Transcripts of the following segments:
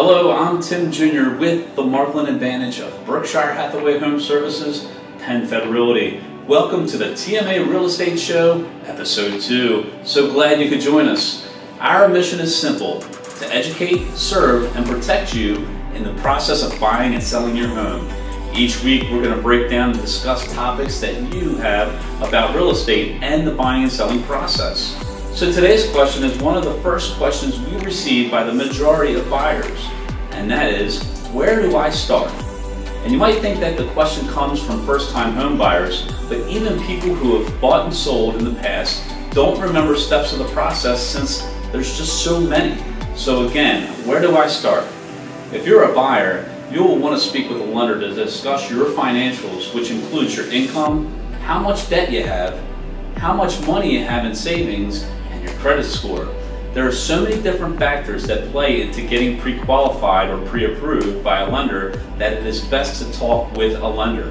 Hello, I'm Tim Jr. with the Markland Advantage of Berkshire Hathaway Home Services, Penn Fed Realty. Welcome to the TMA Real Estate Show, Episode 2. So glad you could join us. Our mission is simple: to educate, serve, and protect you in the process of buying and selling your home. Each week we're going to break down and discuss topics that you have about real estate and the buying and selling process. So today's question is one of the first questions we receive by the majority of buyers, and that is, where do I start? And you might think that the question comes from first-time home buyers, but even people who have bought and sold in the past don't remember steps of the process since there's just so many. So again, where do I start? If you're a buyer, you'll want to speak with a lender to discuss your financials, which includes your income, how much debt you have, how much money you have in savings, and your credit score. There are so many different factors that play into getting pre-qualified or pre-approved by a lender that it is best to talk with a lender.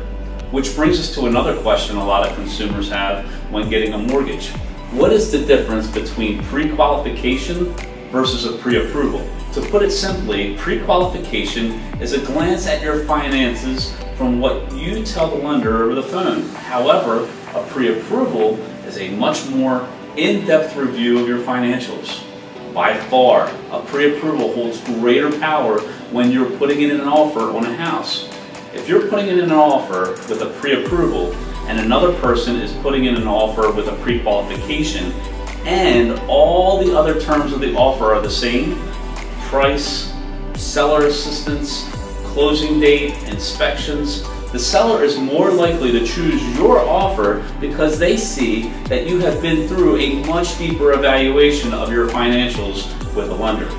Which brings us to another question a lot of consumers have when getting a mortgage. What is the difference between pre-qualification versus a pre-approval? To put it simply, pre-qualification is a glance at your finances from what you tell the lender over the phone. However, a pre-approval is a much more in-depth review of your financials. By far, a pre-approval holds greater power when you're putting in an offer on a house. If you're putting in an offer with a pre-approval and another person is putting in an offer with a pre-qualification and all the other terms of the offer are the same, price, seller assistance, closing date, inspections, the seller is more likely to choose your offer because they see that you have been through a much deeper evaluation of your financials with a lender.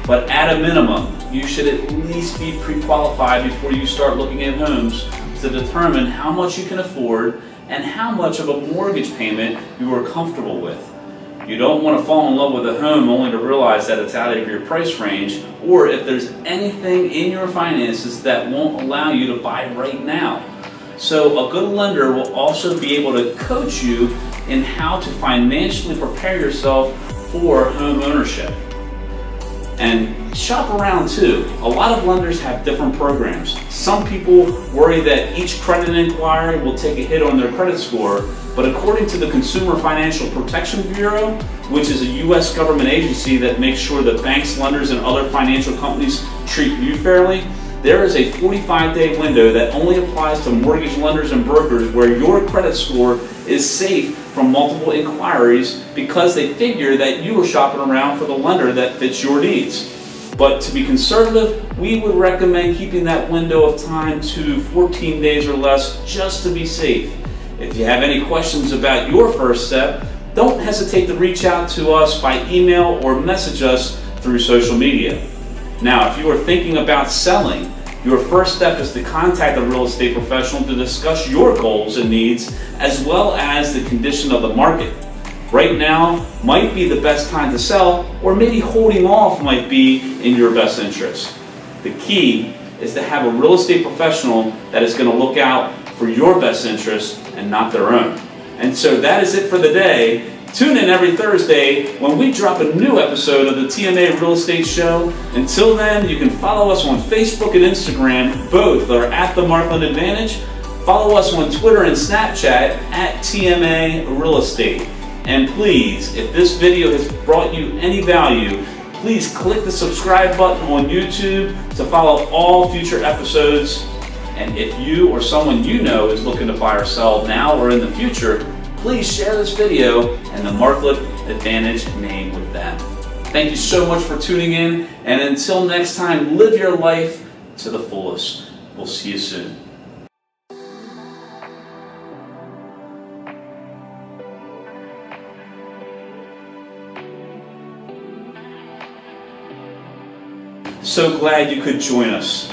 But at a minimum, you should at least be pre-qualified before you start looking at homes to determine how much you can afford and how much of a mortgage payment you are comfortable with. You don't want to fall in love with a home only to realize that it's out of your price range, or if there's anything in your finances that won't allow you to buy right now. So a good lender will also be able to coach you in how to financially prepare yourself for home ownership. And shop around too. A lot of lenders have different programs. Some people worry that each credit inquiry will take a hit on their credit score, but according to the Consumer Financial Protection Bureau, which is a U.S. government agency that makes sure that banks, lenders, and other financial companies treat you fairly, there is a 45-day window that only applies to mortgage lenders and brokers where your credit score is safe from multiple inquiries because they figure that you are shopping around for the lender that fits your needs. But to be conservative, we would recommend keeping that window of time to 14 days or less just to be safe. If you have any questions about your first step, don't hesitate to reach out to us by email or message us through social media. Now, if you are thinking about selling, your first step is to contact a real estate professional to discuss your goals and needs as well as the condition of the market. Right now might be the best time to sell, or maybe holding off might be in your best interest. The key is to have a real estate professional that is going to look out for your best interest and not their own. And so that is it for the day. Tune in every Thursday when we drop a new episode of the TMA Real Estate Show. Until then, you can follow us on Facebook and Instagram. Both are at the Markland Advantage. Follow us on Twitter and Snapchat at TMA Real Estate. And please, if this video has brought you any value, please click the subscribe button on YouTube to follow all future episodes. And if you or someone you know is looking to buy or sell now or in the future, please share this video and the Markland Advantage name with them. Thank you so much for tuning in, and until next time, live your life to the fullest. We'll see you soon. So glad you could join us.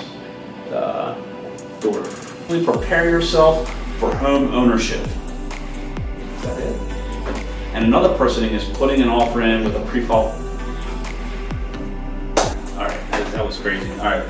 Prepare yourself for home ownership. Is that it? And another person is putting an offer in with a pre-qual. All right, that was crazy. All right.